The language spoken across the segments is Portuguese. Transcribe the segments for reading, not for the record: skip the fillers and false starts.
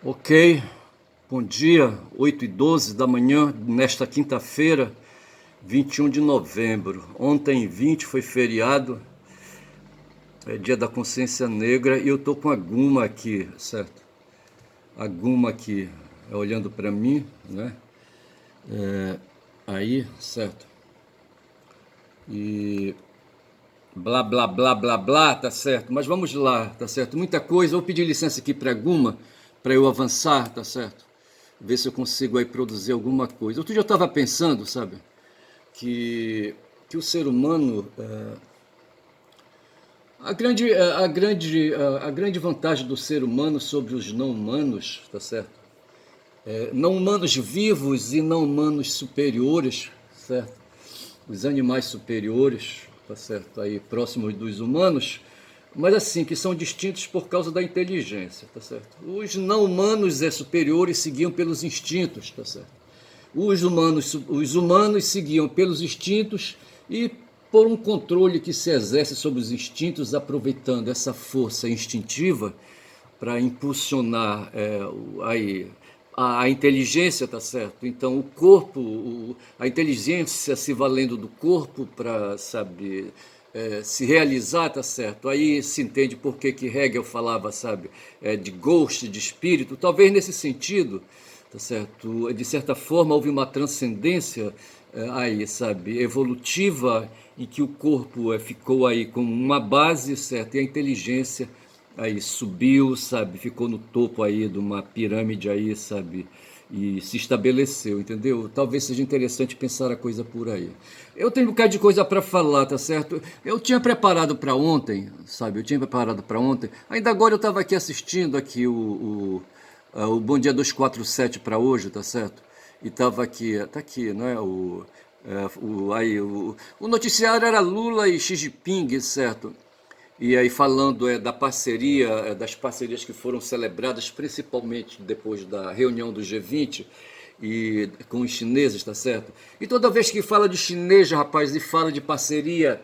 Ok, bom dia, 8h12 da manhã, nesta quinta-feira, 21 de novembro. Ontem, 20, foi feriado, é dia da consciência negra, e eu tô com a Guma aqui, certo? A Guma aqui, olhando para mim, né? Aí, certo? E blá, blá, blá, blá, blá, tá certo? Mas vamos lá, tá certo? Muita coisa, eu vou pedir licença aqui para a Guma, para eu avançar, tá certo? Ver se eu consigo aí produzir alguma coisa. Outro dia eu estava pensando, sabe, que, que o ser humano, a grande vantagem do ser humano sobre os não humanos, tá certo? Não humanos vivos e não humanos superiores, certo? Os animais superiores, tá certo? Aí próximos dos humanos, mas assim, que são distintos por causa da inteligência, tá certo? Os não humanos superiores seguiam pelos instintos, tá certo? Os humanos seguiam pelos instintos e por um controle que se exerce sobre os instintos, aproveitando essa força instintiva para impulsionar aí, a inteligência, tá certo? Então o corpo, a inteligência se valendo do corpo para, sabe, se realizar, tá certo? Aí se entende por que Hegel falava, sabe, de ghost, de espírito, talvez nesse sentido, tá certo? De certa forma houve uma transcendência aí, sabe, evolutiva, em que o corpo ficou aí como uma base, certo? E a inteligência aí subiu, sabe, ficou no topo aí de uma pirâmide aí, sabe, e se estabeleceu, entendeu? Talvez seja interessante pensar a coisa por aí. Eu tenho um bocado de coisa para falar, tá certo? Eu tinha preparado para ontem, sabe? Eu tinha preparado para ontem. Ainda agora eu estava aqui assistindo aqui o Bom Dia 247 para hoje, tá certo? E estava aqui, tá aqui, não é? O noticiário era Lula e Xi Jinping, certo? E aí falando da parceria, das parcerias que foram celebradas principalmente depois da reunião do G20 e com os chineses, tá certo? E toda vez que fala de chinês, rapaz, e fala de parceria,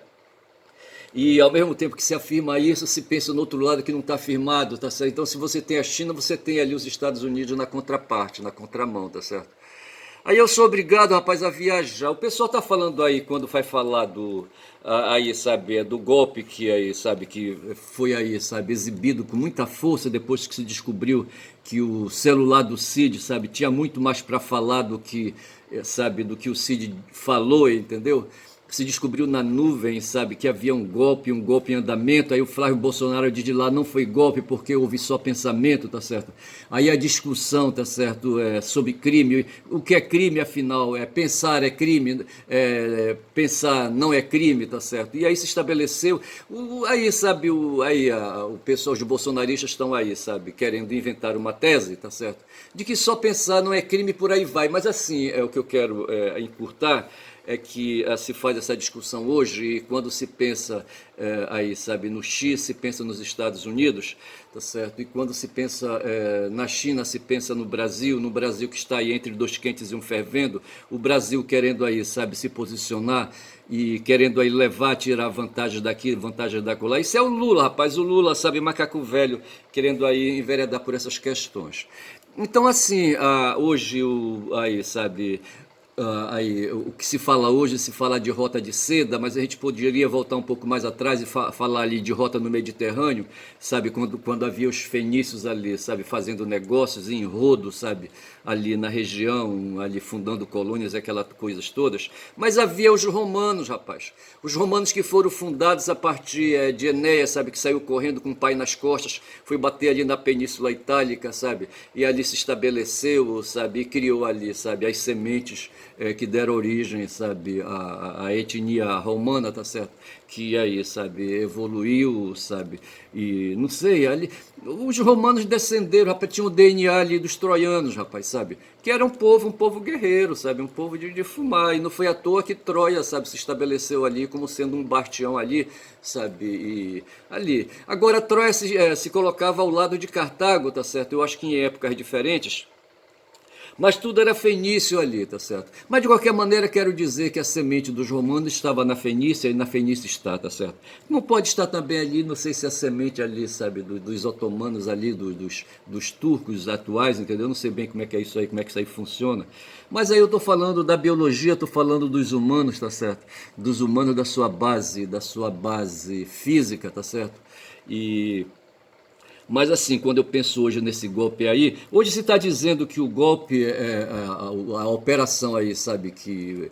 e ao mesmo tempo que se afirma isso, se pensa no outro lado que não está afirmado, tá certo? Então se você tem a China, você tem ali os Estados Unidos na contraparte, na contramão, tá certo? Aí eu sou obrigado, rapaz, a viajar. O pessoal tá falando aí, quando vai falar aí, sabe, do golpe que aí, sabe, que foi aí, sabe, exibido com muita força depois que se descobriu que o celular do Cid, sabe, tinha muito mais para falar do que, sabe, do que o Cid falou, entendeu? Se descobriu na nuvem, sabe, que havia um golpe em andamento. Aí o Flávio Bolsonaro diz de lá, não foi golpe porque houve só pensamento, tá certo? Aí a discussão, tá certo, sobre crime. O que é crime, afinal? Pensar é crime, pensar não é crime, tá certo? E aí se estabeleceu, aí, sabe, o pessoal, os bolsonaristas estão aí, sabe, querendo inventar uma tese, tá certo? De que só pensar não é crime, por aí vai. Mas assim, é o que eu quero encurtar, é que se faz essa discussão hoje, e quando se pensa aí, sabe, no X, se pensa nos Estados Unidos, tá certo? E quando se pensa na China, se pensa no Brasil que está aí entre dois quentes e um fervendo, o Brasil querendo aí, sabe, se posicionar e querendo aí levar, tirar vantagens daqui, vantagens da colar. Isso é o Lula, rapaz, o Lula, sabe, macaco velho, querendo aí enveredar por essas questões. Então, assim, hoje, aí, sabe, aí, o que se fala hoje, se fala de rota de seda, mas a gente poderia voltar um pouco mais atrás e falar ali de rota no Mediterrâneo, sabe, quando havia os fenícios ali, sabe, fazendo negócios em rodo, sabe, ali na região, ali fundando colônias, aquelas coisas todas. Mas havia os romanos, rapaz. Os romanos que foram fundados a partir de Enéas, sabe, que saiu correndo com o pai nas costas, foi bater ali na Península Itálica, sabe, e ali se estabeleceu, sabe, e criou ali, sabe, as sementes que deram origem, sabe, à etnia romana, tá certo? Que aí, sabe, evoluiu, sabe, e não sei, ali, os romanos descenderam, rapaz, tinham o DNA ali dos troianos, rapaz, sabe, que era um povo guerreiro, sabe, um povo de fumar, e não foi à toa que Troia, sabe, se estabeleceu ali como sendo um bastião ali, sabe, e ali. Agora, Troia se colocava ao lado de Cartago, tá certo? Eu acho que em épocas diferentes, Mas tudo era fenício ali, tá certo? Mas de qualquer maneira quero dizer que a semente dos romanos estava na Fenícia e na Fenícia está, tá certo? Não pode estar também ali, não sei se a semente ali, sabe, dos otomanos ali, dos turcos atuais, entendeu? Não sei bem como é que é isso aí, como é que isso aí funciona. Mas aí eu estou falando da biologia, estou falando dos humanos, tá certo? Dos humanos da sua base física, tá certo? E mas assim, quando eu penso hoje nesse golpe aí, hoje se está dizendo que o golpe, a operação aí, sabe, que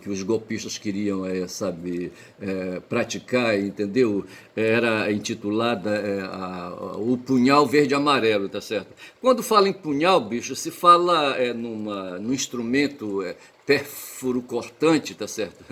os golpistas queriam, sabe, praticar, entendeu? Era intitulada o punhal verde e amarelo, tá certo? Quando fala em punhal, bicho, se fala num instrumento pérfuro cortante, tá certo?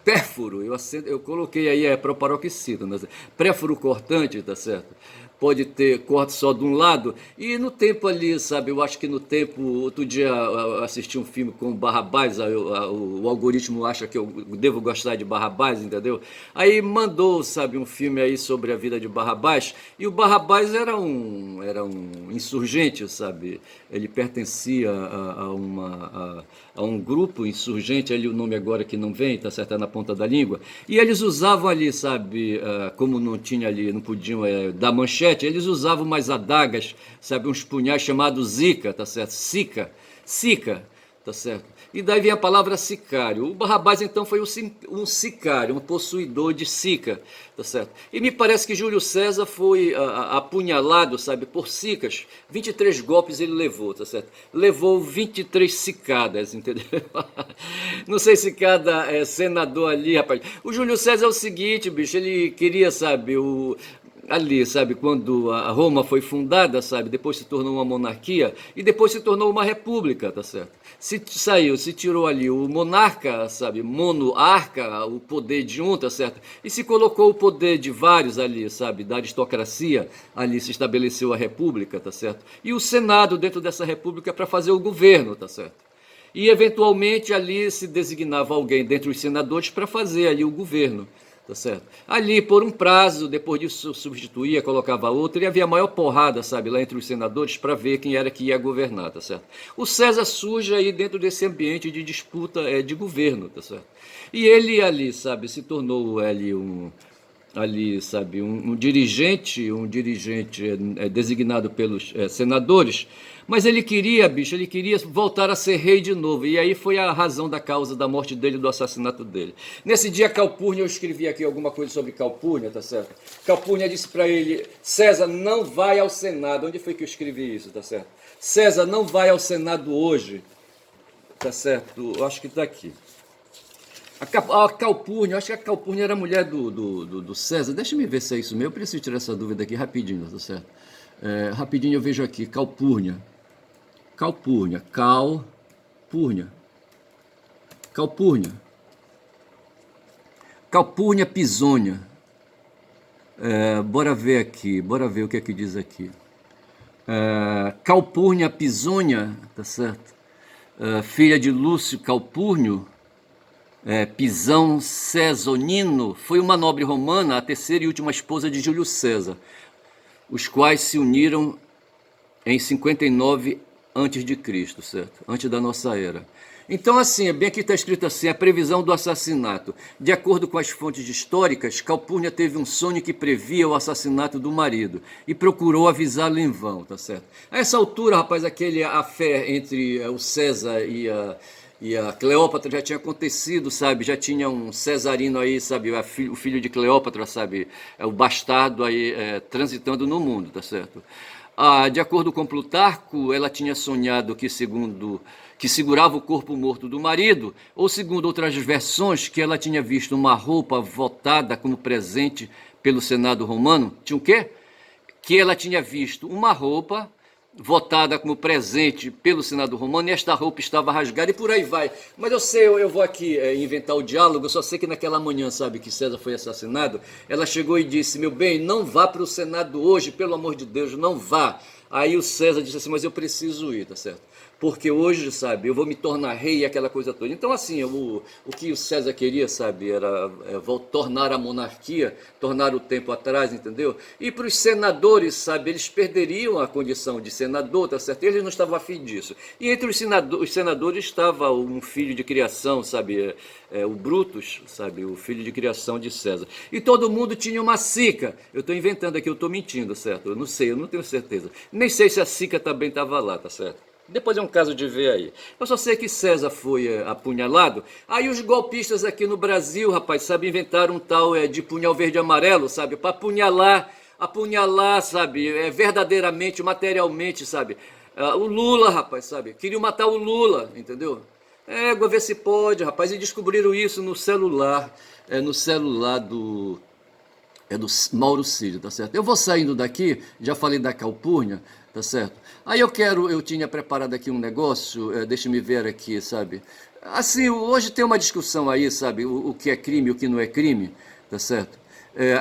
Pérfuro, eu coloquei aí proparoxítona, né? Pérfuro cortante, tá certo? Pode ter corte só de um lado. E no tempo ali, sabe, eu acho que no tempo, outro dia eu assisti um filme com Barrabás, o algoritmo acha que eu devo gostar de Barrabás, entendeu? Aí mandou, sabe, um filme aí sobre a vida de Barrabás, e o Barrabás era um insurgente, sabe? Ele pertencia a um grupo insurgente, ali o nome agora que não vem, tá certo? Tá na ponta da língua. E eles usavam ali, sabe, como não tinha ali, não podiam dar manchete, eles usavam umas adagas, sabe, uns punhais chamados Zika, tá certo? Sica, tá certo? E daí vem a palavra sicário. O Barrabás então foi um sicário, um possuidor de sica, tá certo? E me parece que Júlio César foi apunhalado, sabe, por sicas. 23 golpes ele levou, tá certo? Levou 23 sicadas, entendeu? Não sei se cada senador ali, rapaz. O Júlio César é o seguinte, bicho, ele queria, sabe, ali, sabe, quando a Roma foi fundada, sabe, depois se tornou uma monarquia e depois se tornou uma república, tá certo? Se tirou ali o monarca, sabe, monoarca, o poder de um, tá certo? E se colocou o poder de vários ali, sabe, da aristocracia, ali se estabeleceu a república, tá certo? E o Senado dentro dessa república para fazer o governo, tá certo? E eventualmente ali se designava alguém dentre os senadores para fazer ali o governo. Tá certo? Ali, por um prazo, depois disso substituía, colocava outro, e havia a maior porrada, sabe, lá entre os senadores para ver quem era que ia governar, tá certo? O César surge aí dentro desse ambiente de disputa de governo, tá certo? E ele ali, sabe, se tornou sabe, um dirigente designado pelos senadores, mas ele queria, bicho, ele queria voltar a ser rei de novo, e aí foi a razão da causa da morte dele, do assassinato dele. Nesse dia, Calpurnia, eu escrevi aqui alguma coisa sobre Calpurnia, tá certo? Calpurnia disse para ele, César, não vai ao Senado. Onde foi que eu escrevi isso, tá certo? César, não vai ao Senado hoje, tá certo? Eu acho que tá aqui. A Calpurnia, eu acho que a Calpurnia era a mulher do César. Deixa eu ver se é isso mesmo. Eu preciso tirar essa dúvida aqui rapidinho, tá certo? Rapidinho eu vejo aqui, Calpurnia. Calpurnia. Calpurnia Pisônia. Bora ver aqui, bora ver o que é que diz aqui. Calpurnia Pisônia, tá certo? Filha de Lúcio Calpurnio, Pisão Cesonino, foi uma nobre romana, a terceira e última esposa de Júlio César, os quais se uniram em 59 antes de Cristo, certo? Antes da nossa era. Então, assim, bem aqui está escrito assim, a previsão do assassinato. De acordo com as fontes históricas, Calpurnia teve um sonho que previa o assassinato do marido e procurou avisá-lo em vão, tá certo? A essa altura, rapaz, a fé entre o César e a Cleópatra já tinha acontecido, sabe? Já tinha um cesarino aí, sabe? O filho de Cleópatra, sabe? O bastardo aí transitando no mundo, tá certo? De acordo com Plutarco, ela tinha sonhado que segurava o corpo morto do marido, ou segundo outras versões, que ela tinha visto uma roupa votada como presente pelo Senado romano. Tinha o quê? Que ela tinha visto uma roupa votada como presente pelo Senado romano, e esta roupa estava rasgada, e por aí vai. Mas eu vou aqui inventar o diálogo, eu só sei que naquela manhã, sabe, que César foi assassinado, ela chegou e disse, meu bem, não vá para o Senado hoje, pelo amor de Deus, não vá. Aí o César disse assim, mas eu preciso ir, tá certo? Porque hoje, sabe, eu vou me tornar rei e aquela coisa toda. Então, assim, o que o César queria, sabe, era tornar a monarquia, tornar o tempo atrás, entendeu? E para os senadores, sabe, eles perderiam a condição de senador, tá certo? Eles não estavam afim disso. E entre os senadores estava um filho de criação, sabe, o Brutus, sabe, o filho de criação de César. E todo mundo tinha uma Sica. Eu estou inventando aqui, eu estou mentindo, certo? Eu não sei, eu não tenho certeza. Nem sei se a Sica também estava lá, tá certo? Depois é um caso de ver aí. Eu só sei que César foi apunhalado. Aí os golpistas aqui no Brasil, rapaz, sabe, inventaram um tal de punhal verde e amarelo, sabe, para apunhalar, sabe, verdadeiramente, materialmente, sabe. O Lula, rapaz, sabe, queriam matar o Lula, entendeu? Vou ver se pode, rapaz, e descobriram isso no celular do Mauro Cid, tá certo? Eu vou saindo daqui, já falei da Calpurnia, tá certo? Aí eu tinha preparado aqui um negócio, deixa-me ver aqui, sabe? Assim, hoje tem uma discussão aí, sabe? O que é crime e o que não é crime, tá certo?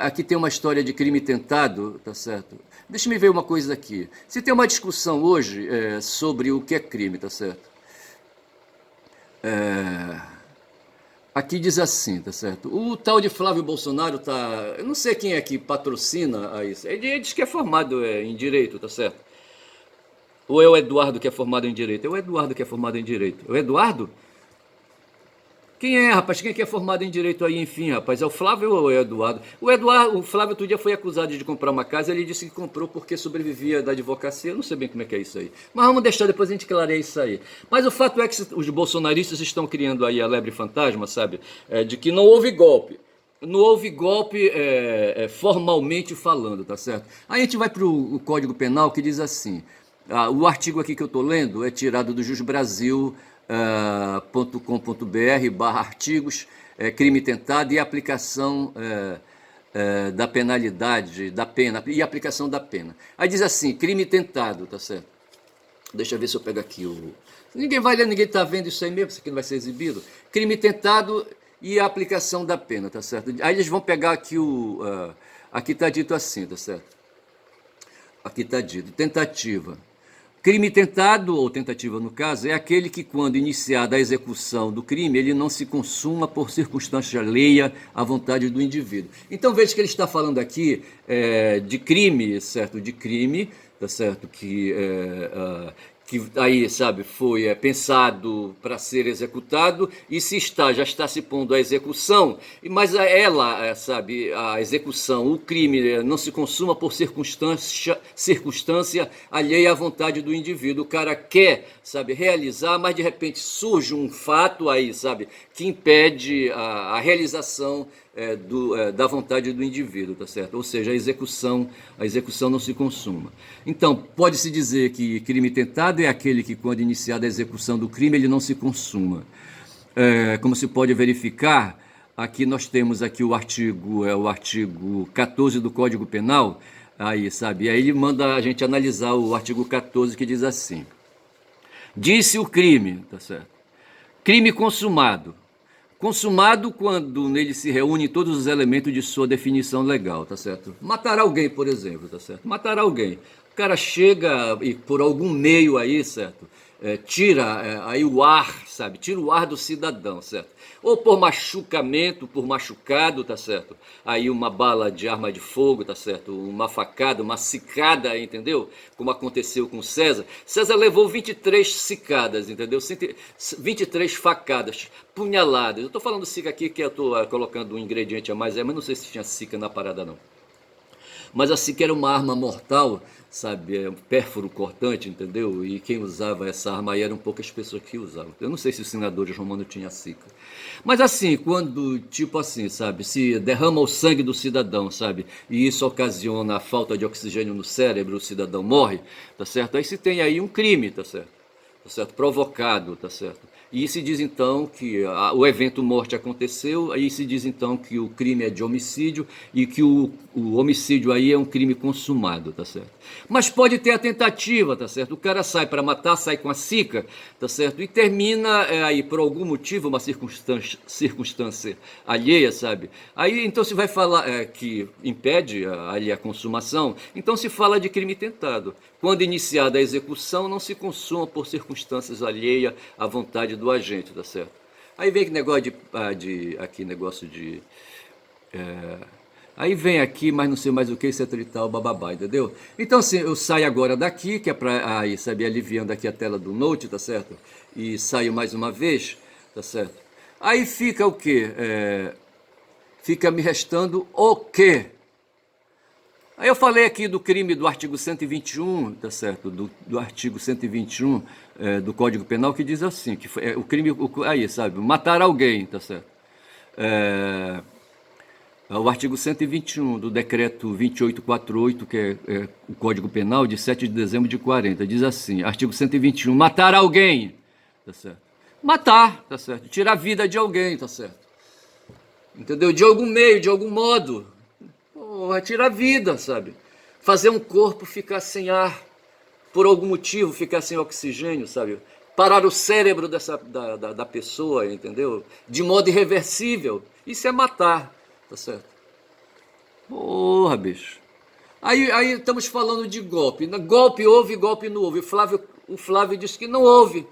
Aqui tem uma história de crime tentado, tá certo? Deixa-me ver uma coisa aqui. Se tem uma discussão hoje sobre o que é crime, tá certo? Aqui diz assim, tá certo? O tal de Flávio Bolsonaro tá. Eu não sei quem é que patrocina a isso. Ele diz que é formado em direito, tá certo? Ou é o Eduardo que é formado em direito? É o Eduardo que é formado em direito. É o Eduardo? Quem é, rapaz? Quem é que é formado em direito aí, enfim, rapaz? É o Flávio ou é o Eduardo? O Flávio outro dia foi acusado de comprar uma casa, ele disse que comprou porque sobrevivia da advocacia. Eu não sei bem como é que é isso aí. Mas vamos deixar, depois a gente clareia isso aí. Mas o fato é que os bolsonaristas estão criando aí a lebre fantasma, sabe? De que não houve golpe. Não houve golpe formalmente falando, tá certo? Aí a gente vai para o Código Penal que diz assim, o artigo aqui que eu estou lendo é tirado do jusbrasil.com.br/artigos, crime tentado e aplicação da penalidade, da pena, e aplicação da pena. Aí diz assim, crime tentado, tá certo? Deixa eu ver se eu pego aqui o... Ninguém vai ler, ninguém está vendo isso aí mesmo, isso aqui não vai ser exibido. Crime tentado e a aplicação da pena, tá certo? Aí eles vão pegar aqui aqui está dito assim, tá certo? Aqui está dito, tentativa. Crime tentado, ou tentativa no caso, é aquele que, quando iniciada a execução do crime, ele não se consuma por circunstância alheia à vontade do indivíduo. Então veja que ele está falando aqui de crime, certo? De crime, tá certo? Que aí, sabe, foi pensado para ser executado e já está se pondo à execução, mas sabe, a execução, o crime não se consuma por circunstância alheia à vontade do indivíduo. O cara quer, sabe, realizar, mas de repente surge um fato aí, sabe, que impede a realização da vontade do indivíduo, tá certo? Ou seja, a execução não se consuma. Então, pode-se dizer que crime tentado é aquele que, quando iniciada a execução do crime, ele não se consuma. Como se pode verificar, aqui nós temos aqui o artigo 14 do Código Penal, aí, sabe? E aí ele manda a gente analisar o artigo 14, que diz assim: disse o crime, tá certo? Crime consumado. Consumado quando nele se reúnem todos os elementos de sua definição legal, tá certo? Matar alguém, por exemplo, tá certo? Matar alguém. O cara chega e por algum meio aí, certo? Tira aí o ar, sabe? Tira o ar do cidadão, certo? Ou por machucamento, por machucado, tá certo? Aí uma bala de arma de fogo, tá certo? Uma facada, uma sicada, entendeu? Como aconteceu com César. César levou 23 sicadas, entendeu? 23 facadas, punhaladas. Eu estou falando sica aqui que eu estou colocando um ingrediente a mais, mas não sei se tinha sica na parada não. Mas assim que era uma arma mortal, sabe, um pérfuro cortante, entendeu? E quem usava essa arma aí eram poucas pessoas que usavam. Eu não sei se os senadores romanos tinham sica. Mas assim, quando, tipo assim, sabe, se derrama o sangue do cidadão, sabe, e isso ocasiona a falta de oxigênio no cérebro, o cidadão morre, tá certo? Aí se tem aí um crime, tá certo? Tá certo? Provocado, tá certo? E se diz então que o evento morte aconteceu, aí se diz então que o crime é de homicídio e que o homicídio aí é um crime consumado, tá certo? Mas pode ter a tentativa, tá certo? O cara sai para matar, sai com a sica, tá certo? E termina aí por algum motivo, uma circunstância alheia, sabe? Aí então se vai falar que impede ali a consumação, então se fala de crime tentado. Quando iniciada a execução, não se consuma por circunstâncias alheias à vontade do agente, tá certo? Aí vem que negócio aqui negócio de aí vem aqui, mas não sei mais o que, etc e tal, bababá, entendeu? Então, assim, eu saio agora daqui, que é pra aí, sabe, aliviando aqui a tela do Note, tá certo? E saio mais uma vez, tá certo? Aí fica o quê? Fica me restando o quê? Aí eu falei aqui do crime do artigo 121, tá certo? Do artigo 121 do Código Penal, que diz assim, que o crime, aí, sabe, matar alguém, tá certo? O artigo 121 do decreto 2848, que é o Código Penal de 7 de dezembro de 40, diz assim, artigo 121, matar alguém, tá certo? Matar, tá certo? Tirar a vida de alguém, tá certo? Entendeu? De algum meio, de algum modo. Porra, tirar a vida, sabe? Fazer um corpo ficar sem ar, por algum motivo ficar sem oxigênio, sabe? Parar o cérebro da pessoa, entendeu? De modo irreversível. Isso é matar, tá certo? Porra, bicho. Aí estamos falando de golpe. Golpe houve, golpe não houve. O Flávio disse que não houve,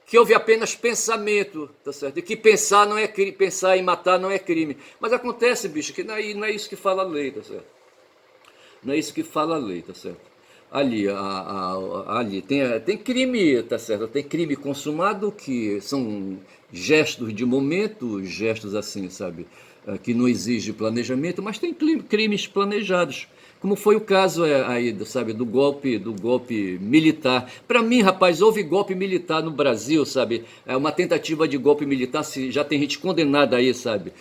que houve apenas pensamento, tá certo? E que pensar não é crime, pensar em matar não é crime. Mas acontece, bicho, que não é isso que fala a lei, tá certo? Não é isso que fala a lei, tá certo? Ali tem crime, tá certo? Tem crime consumado que são gestos de momento, gestos assim, sabe? Que não exige planejamento, mas tem crimes planejados. Como foi o caso aí, sabe, do golpe militar. Para mim, rapaz, houve golpe militar no Brasil, sabe? É uma tentativa de golpe militar, já tem gente condenada aí, sabe?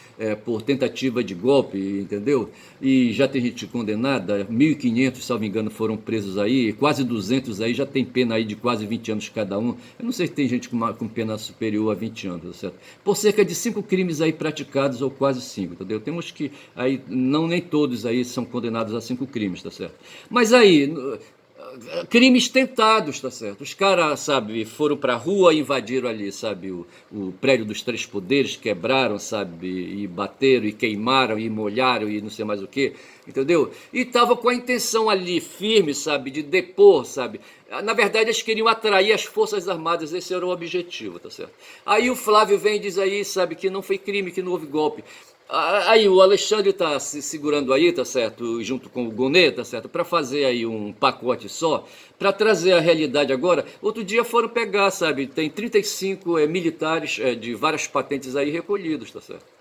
Por tentativa de golpe, entendeu? E já tem gente condenada, 1.500, salvo engano, foram presos aí, quase 200 aí, já tem pena aí de quase 20 anos cada um. Eu não sei se tem gente com pena superior a 20 anos, tá certo? Por cerca de 5 crimes aí praticados, ou quase 5, entendeu? Temos que, aí, não nem todos aí são condenados a 5 crimes, tá certo? Mas aí, crimes tentados, tá certo? Os caras, sabe, foram pra rua e invadiram ali, sabe, o prédio dos Três Poderes, quebraram, sabe, e bateram, e queimaram, e molharam, e não sei mais o que, entendeu? E tava com a intenção ali, firme, sabe, de depor, sabe? Na verdade, eles queriam atrair as Forças Armadas, esse era o objetivo, tá certo? Aí o Flávio vem e diz aí, sabe, que não foi crime, que não houve golpe. Aí o Alexandre está se segurando aí, tá certo, junto com o Gonê, tá certo, para fazer aí um pacote só, para trazer a realidade agora. Outro dia foram pegar, sabe, tem 35 militares de várias patentes aí recolhidos, tá certo?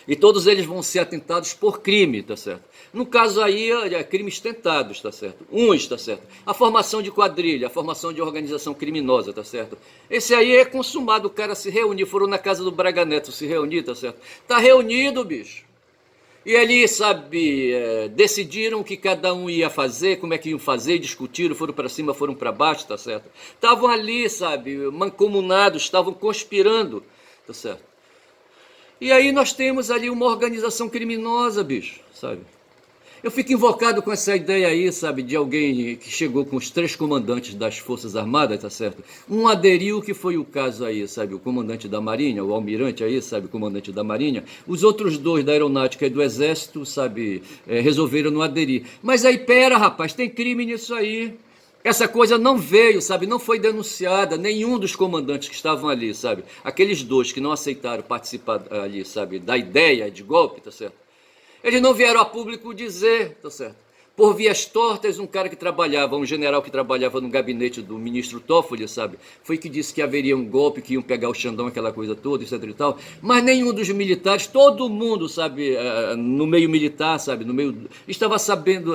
E todos eles vão ser atentados por crime, tá certo? No caso aí, crimes tentados, tá certo? Uns, tá certo? A formação de quadrilha, a formação de organização criminosa, tá certo? Esse aí é consumado, o cara se reunir, foram na casa do Braga Neto se reunir, tá certo? Tá reunido, bicho. E ali, sabe, decidiram o que cada um ia fazer, como é que iam fazer, discutiram, foram para cima, foram para baixo, tá certo? Estavam ali, sabe, mancomunados, estavam conspirando, tá certo? E aí nós temos ali uma organização criminosa, bicho, sabe? Eu fico invocado com essa ideia aí, sabe, de alguém que chegou com os 3 comandantes das Forças Armadas, tá certo? Um aderiu, que foi o caso aí, sabe, o comandante da Marinha, o almirante aí, sabe, o comandante da Marinha. Os outros 2 da Aeronáutica e do Exército, sabe, resolveram não aderir. Mas aí, pera, rapaz, tem crime nisso aí. Essa coisa não veio, sabe, não foi denunciada, nenhum dos comandantes que estavam ali, sabe, aqueles 2 que não aceitaram participar ali, sabe, da ideia de golpe, tá certo? Eles não vieram a público dizer, tá certo? Por vias tortas, um cara que trabalhava, um general que trabalhava no gabinete do ministro Toffoli, sabe? Foi que disse que haveria um golpe, que iam pegar o Xandão, aquela coisa toda, etc e tal. Mas nenhum dos militares, todo mundo, sabe, no meio militar, sabe, no meio, estava sabendo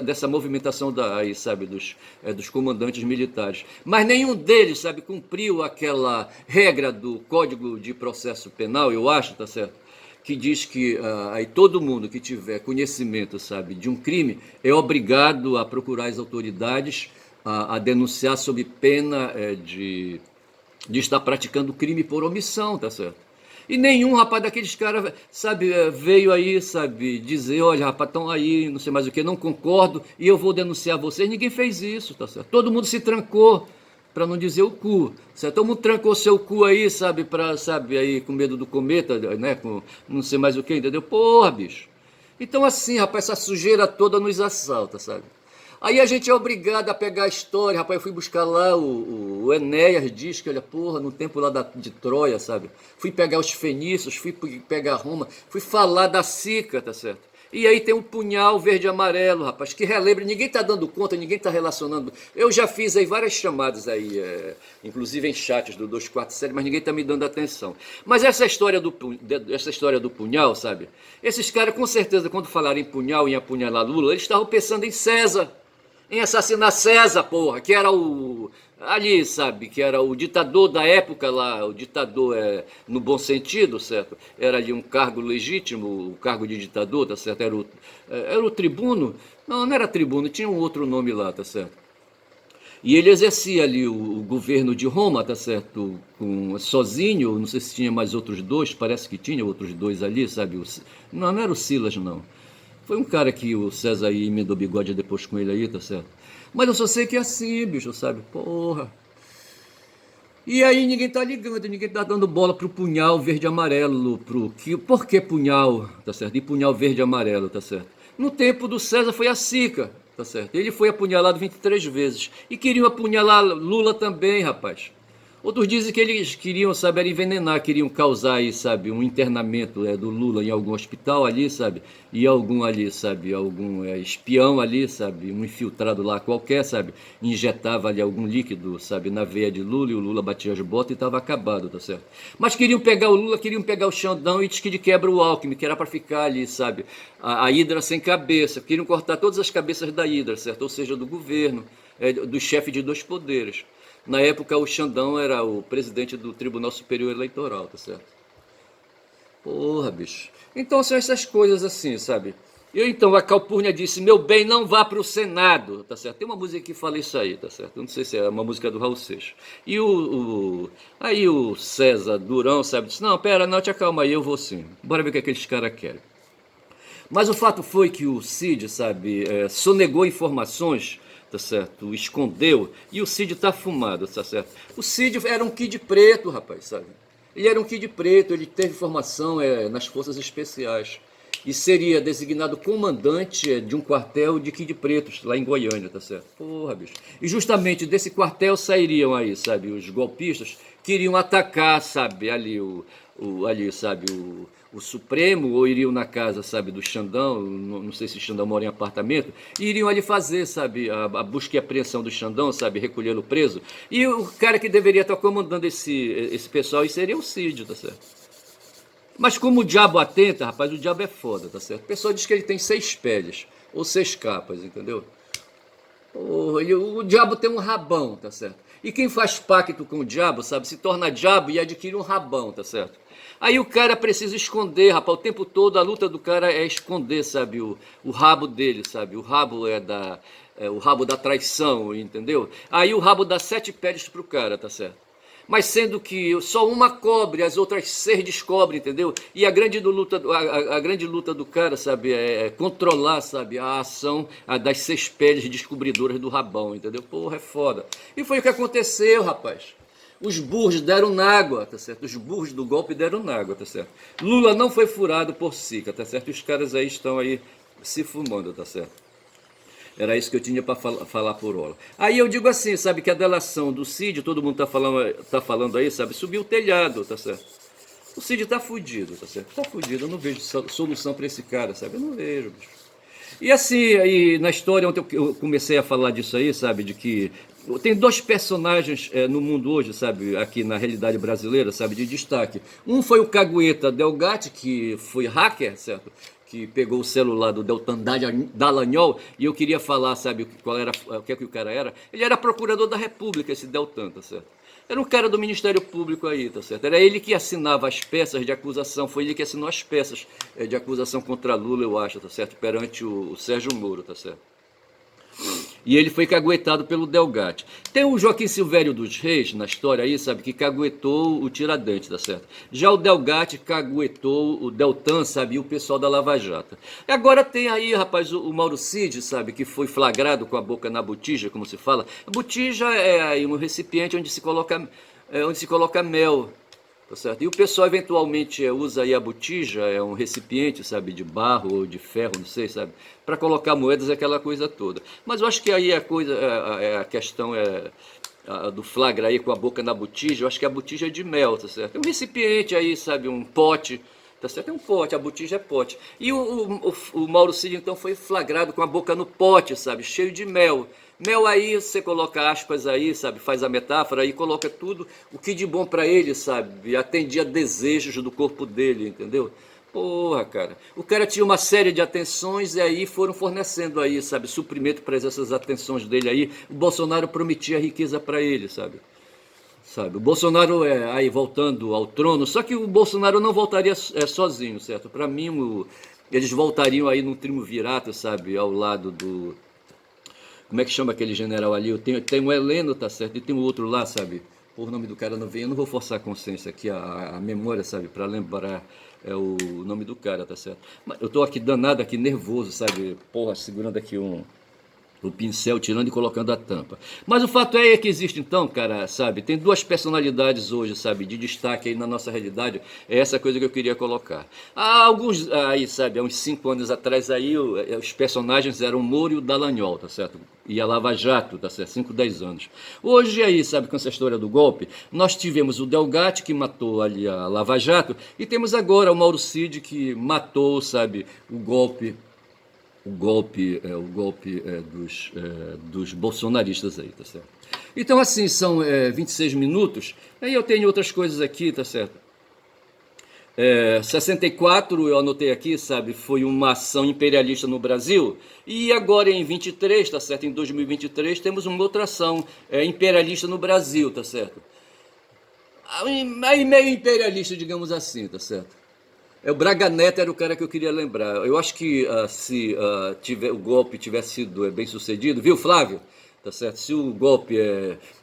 dessa movimentação aí, sabe, dos comandantes militares. Mas nenhum deles, sabe, cumpriu aquela regra do Código de Processo Penal, eu acho, tá certo? Que diz que aí todo mundo que tiver conhecimento, sabe, de um crime é obrigado a procurar as autoridades, a denunciar sob pena de estar praticando crime por omissão, tá certo? E nenhum rapaz daqueles caras, sabe, veio aí, sabe, dizer, olha, rapaz, estão aí, não sei mais o que, não concordo e eu vou denunciar vocês. Ninguém fez isso, tá certo? Todo mundo se trancou, para não dizer o cu, certo? Todo mundo trancou seu cu aí, sabe, sabe, aí com medo do cometa, né, com não sei mais o que, entendeu? Porra, bicho. Então assim, rapaz, essa sujeira toda nos assalta, sabe? Aí a gente é obrigado a pegar a história, rapaz, eu fui buscar lá o Enéas diz que, olha, porra, no tempo lá de Troia, sabe? Fui pegar os fenícios, fui pegar Roma, fui falar da Sica, tá certo? E aí tem um punhal verde e amarelo, rapaz, que relembra, ninguém tá dando conta, ninguém tá relacionando. Eu já fiz aí várias chamadas aí, inclusive em chats do 247, mas ninguém tá me dando atenção. Mas essa história do punhal, sabe? Esses caras, com certeza, quando falaram em punhal, em apunhalar Lula, eles estavam pensando em César, em assassinar César, porra, que era o. Ali, sabe, que era o ditador da época lá, o ditador no bom sentido, certo? Era ali um cargo legítimo, o cargo de ditador, tá certo? Era o tribuno? Não, não era tribuno, tinha um outro nome lá, tá certo? E ele exercia ali o governo de Roma, tá certo? Sozinho, não sei se tinha mais outros dois, parece que tinha outros dois ali, sabe? Não, não era o Silas, não. Foi um cara que o César aí emendou bigode depois com ele aí, tá certo? Mas eu só sei que é assim, bicho, sabe? Porra. E aí ninguém tá ligando, ninguém tá dando bola pro punhal verde e amarelo, por que punhal, tá certo? E punhal verde e amarelo, tá certo? No tempo do César foi a Sica, tá certo? Ele foi apunhalado 23 vezes. E queriam apunhalar Lula também, rapaz. Outros dizem que eles queriam, sabe, era envenenar, queriam causar aí, sabe, um internamento do Lula em algum hospital ali, sabe, e algum ali, sabe, algum espião ali, sabe, um infiltrado lá qualquer, sabe, injetava ali algum líquido, sabe, na veia de Lula e o Lula batia as botas e estava acabado, tá certo? Mas queriam pegar o Lula, queriam pegar o Xandão e diz que de quebra o Alckmin, que era para ficar ali, sabe, a Hidra sem cabeça, queriam cortar todas as cabeças da Hidra, certo, ou seja, do governo, do chefe de dois poderes. Na época, o Xandão era o presidente do Tribunal Superior Eleitoral, tá certo? Porra, bicho. Então são essas coisas assim, sabe? Então a Calpurnia disse: meu bem, não vá para o Senado, tá certo? Tem uma música que fala isso aí, tá certo? Eu não sei se é uma música do Raul Seixas. E aí o César Durão, sabe, disse: não, pera, não, te acalma aí, eu vou sim. Bora ver o que aqueles caras querem. Mas o fato foi que o Cid, sabe, sonegou informações, tá certo? Escondeu, e o Cid tá fumado, tá certo? O Cid era um kid preto, rapaz, sabe? Ele era um kid preto, ele teve formação nas forças especiais e seria designado comandante de um quartel de kid pretos lá em Goiânia, tá certo? Porra, bicho. E justamente desse quartel sairiam aí, sabe, os golpistas queriam atacar, sabe, ali ali, sabe, o Supremo, ou iriam na casa, sabe, do Xandão, não sei se o Xandão mora em apartamento, e iriam ali fazer, sabe, a busca e apreensão do Xandão, sabe, recolhendo o preso. E o cara que deveria estar comandando esse pessoal seria o Cid, tá certo? Mas como o diabo atenta, rapaz, o diabo é foda, tá certo? O pessoal diz que ele tem 6 peles, ou 6 capas, entendeu? O diabo tem um rabão, tá certo? E quem faz pacto com o diabo, sabe, se torna diabo e adquire um rabão, tá certo? Aí o cara precisa esconder, rapaz, o tempo todo a luta do cara é esconder, sabe, o rabo dele, sabe? O rabo o rabo da traição, entendeu? Aí o rabo dá 7 peles pro cara, tá certo? Mas sendo que só uma cobre, as outras 6 descobrem, entendeu? E a grande luta do cara, sabe, é controlar, sabe, a ação das 6 peles descobridoras do rabão, entendeu? Porra, é foda. E foi o que aconteceu, rapaz. Os burros deram na água, tá certo? Os burros do golpe deram na água, tá certo? Lula não foi furado por Sica, tá certo? Os caras aí estão aí se fumando, tá certo? Era isso que eu tinha para falar por hora. Aí eu digo assim, sabe, que a delação do Cid, todo mundo tá falando aí, sabe, subiu o telhado, tá certo? O Cid tá fudido, tá certo? Tá fudido, eu não vejo solução para esse cara, sabe? Eu não vejo, bicho. E assim, aí na história, ontem eu comecei a falar disso aí, sabe, de que tem 2 personagens no mundo hoje, sabe, aqui na realidade brasileira, sabe, de destaque. Um foi o Cagueta Delgatti, que foi hacker, certo? Que pegou o celular do Deltan Dallagnol, e eu queria falar, sabe, o que é que o cara era. Ele era procurador da República, esse Deltan, tá certo? Era um cara do Ministério Público aí, tá certo? Era ele que assinava as peças de acusação, foi ele que assinou as peças de acusação contra Lula, eu acho, tá certo? Perante o Sérgio Moro, tá certo? E ele foi caguetado pelo Delgatti. Tem o Joaquim Silvério dos Reis, na história aí, sabe, que caguetou o Tiradentes, tá certo? Já o Delgatti caguetou o Deltan, sabe, e o pessoal da Lava Jato. E agora tem aí, rapaz, o Mauro Cid, sabe, que foi flagrado com a boca na botija, como se fala. A botija é aí um recipiente onde se coloca mel. Tá certo? E o pessoal eventualmente usa aí a botija, é um recipiente, sabe, de barro ou de ferro, não sei, sabe, para colocar moedas, aquela coisa toda. Mas eu acho que aí a questão do flagra aí com a boca na botija, eu acho que a botija é de mel, tá certo? É um recipiente aí, sabe, um pote, tá certo? É um pote, a botija é pote. E o Mauro Cid então foi flagrado com a boca no pote, sabe, cheio de mel. Mel aí, você coloca aspas aí, sabe, faz a metáfora aí, coloca tudo o que de bom para ele, sabe, atendia desejos do corpo dele, entendeu? Porra, cara, o cara tinha uma série de atenções e aí foram fornecendo aí, sabe, suprimento para essas atenções dele aí. O Bolsonaro prometia riqueza para ele, sabe, o Bolsonaro aí voltando ao trono, só que o Bolsonaro não voltaria sozinho, certo? Para mim, eles voltariam aí num triunvirato, sabe, ao lado do... Como é que chama aquele general ali? Tem o Heleno, tá certo? E tem o outro lá, sabe? Por nome do cara não vem. Eu não vou forçar a consciência aqui, a memória, sabe? Para lembrar o nome do cara, tá certo? Mas eu tô aqui danado, aqui nervoso, sabe? Porra, segurando aqui o pincel, tirando e colocando a tampa. Mas o fato é que existe então, cara, sabe, tem duas personalidades hoje, sabe, de destaque aí na nossa realidade, é essa coisa que eu queria colocar. Há alguns, aí, sabe, há uns 5 anos atrás aí, os personagens eram o Moro e o Dallagnol, tá certo? E a Lava Jato, tá certo? 5, 10 anos. Hoje aí, sabe, com essa história do golpe, nós tivemos o Delgatti, que matou ali a Lava Jato, e temos agora o Mauro Cid, que matou, sabe, dos bolsonaristas aí, tá certo? Então, assim, são 26 minutos, aí eu tenho outras coisas aqui, tá certo? 64, eu anotei aqui, sabe, foi uma ação imperialista no Brasil, e agora em 23, tá certo, em 2023, temos uma outra ação imperialista no Brasil, tá certo? Aí meio imperialista, digamos assim, tá certo? O Braga Neto era o cara que eu queria lembrar. Eu acho que se o golpe tivesse sido bem sucedido, viu, Flávio? Tá certo? Se o golpe,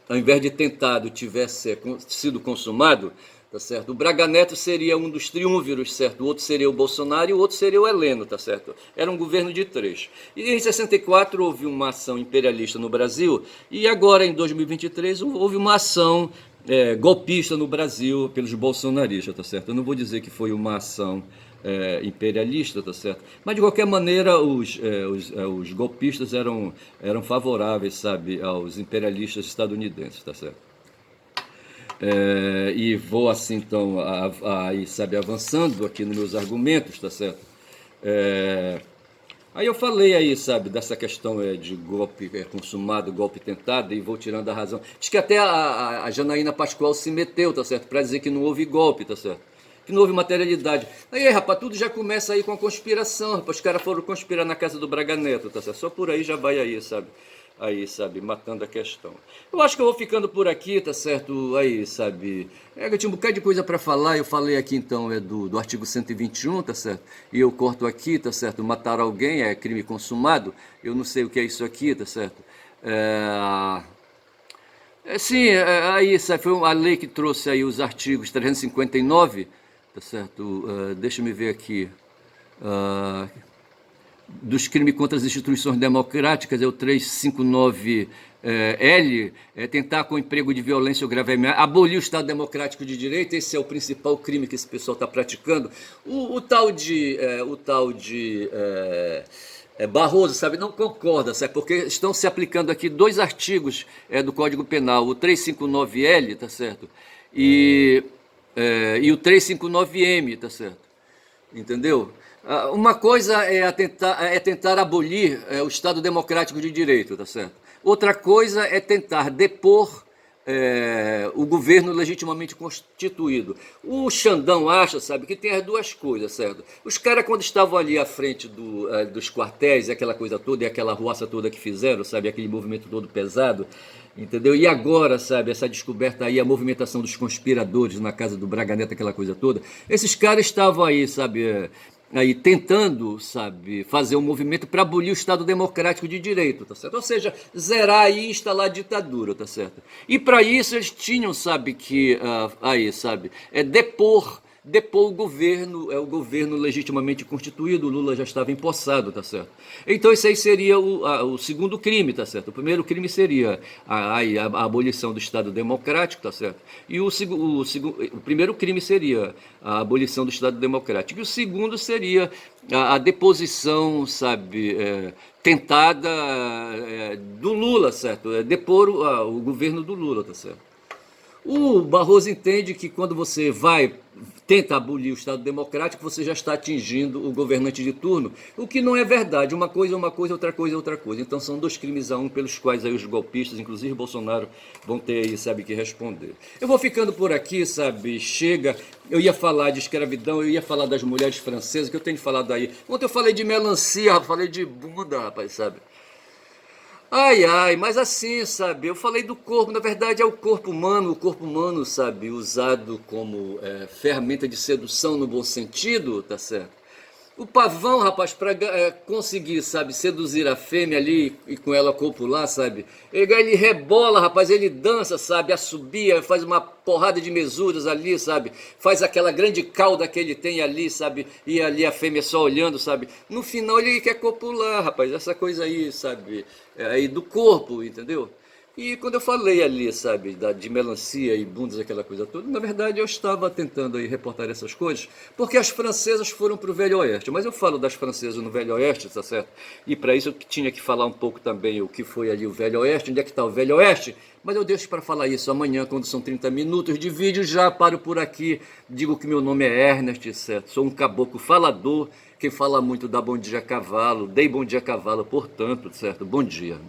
ao invés de tentado, tivesse sido consumado, tá certo? O Braga Neto seria um dos triunviros, certo? O outro seria o Bolsonaro e o outro seria o Heleno, tá certo? Era um governo de 3. E em 64 houve uma ação imperialista no Brasil e agora em 2023 houve uma ação golpista no Brasil pelos bolsonaristas, tá certo? Eu não vou dizer que foi uma ação imperialista, tá certo? Mas de qualquer maneira os golpistas eram favoráveis, sabe, aos imperialistas estadunidenses, tá certo? E vou assim então aí, sabe, avançando aqui nos meus argumentos, tá certo? Aí eu falei aí, sabe, dessa questão de golpe consumado, golpe tentado, e vou tirando a razão. Diz que até a Janaína Pascoal se meteu, tá certo, para dizer que não houve golpe, tá certo? Que não houve materialidade. Aí, rapaz, tudo já começa aí com a conspiração, rapaz. Os caras foram conspirar na casa do Braga Neto, tá certo? Só por aí já vai aí, sabe? Aí, sabe, matando a questão. Eu acho que eu vou ficando por aqui, tá certo? Aí, sabe, eu tinha um bocado de coisa para falar, eu falei aqui então do artigo 121, tá certo? E eu corto aqui, tá certo? Matar alguém é crime consumado, eu não sei o que é isso aqui, tá certo? Sim, aí, sabe, foi a lei que trouxe aí os artigos 359, tá certo? Deixa eu ver aqui. Dos crimes contra as instituições democráticas, é o 359L, tentar com emprego de violência ou grave ameaça, abolir o Estado Democrático de Direito, esse é o principal crime que esse pessoal está praticando. O tal de Barroso, sabe, não concorda, sabe, porque estão se aplicando aqui 2 artigos do Código Penal, o 359L, tá certo, e o 359M, tá certo, entendeu? Uma coisa é tentar abolir o Estado Democrático de Direito, tá certo? Outra coisa é tentar depor o governo legitimamente constituído. O Xandão acha, sabe, que tem as duas coisas, certo? Os caras, quando estavam ali à frente dos quartéis, aquela coisa toda, e aquela ruaça toda que fizeram, sabe, aquele movimento todo pesado, entendeu? E agora, sabe, essa descoberta aí, a movimentação dos conspiradores na casa do Braga Neto, aquela coisa toda, esses caras estavam aí, sabe, aí tentando, sabe, fazer um movimento para abolir o Estado Democrático de Direito, tá certo? Ou seja, zerar e instalar a ditadura, tá certo? E para isso eles tinham, sabe, que aí, sabe, depor o governo legitimamente constituído, o Lula já estava empossado, tá certo? Então isso aí seria o segundo crime, tá certo? O primeiro crime seria a abolição do Estado Democrático, tá certo? E o primeiro crime seria a abolição do Estado Democrático. E o segundo seria a deposição, sabe, tentada do Lula, certo? Depor o governo do Lula, tá certo? O Barroso entende que quando você tenta abolir o Estado Democrático, você já está atingindo o governante de turno, o que não é verdade. Uma coisa é uma coisa, outra coisa é outra coisa. Então são dois crimes a um pelos quais aí os golpistas, inclusive Bolsonaro, vão ter aí, sabe, que responder. Eu vou ficando por aqui, sabe, chega. Eu ia falar de escravidão, eu ia falar das mulheres francesas, que eu tenho falado aí. Ontem eu falei de melancia, falei de bunda, rapaz, sabe. Ai, ai, mas assim, sabe, eu falei do corpo, na verdade é o corpo humano, sabe, usado como ferramenta de sedução no bom sentido, tá certo? O pavão, rapaz, para conseguir, sabe, seduzir a fêmea ali e com ela copular, sabe? Ele rebola, rapaz, ele dança, sabe? Assobia, faz uma porrada de mesuras ali, sabe? Faz aquela grande cauda que ele tem ali, sabe? E ali a fêmea só olhando, sabe? No final ele quer copular, rapaz, essa coisa aí, sabe? Aí do corpo, entendeu? E quando eu falei ali, sabe, de melancia e bundas, aquela coisa toda, na verdade eu estava tentando aí reportar essas coisas, porque as francesas foram para o Velho Oeste, mas eu falo das francesas no Velho Oeste, tá certo? E para isso eu tinha que falar um pouco também o que foi ali o Velho Oeste, onde é que está o Velho Oeste, mas eu deixo para falar isso amanhã, quando são 30 minutos de vídeo, já paro por aqui, digo que meu nome é Ernest, certo? Sou um caboclo falador, que fala muito da Bom Dia Cavalo, dei Bom Dia Cavalo, portanto, certo? Bom dia.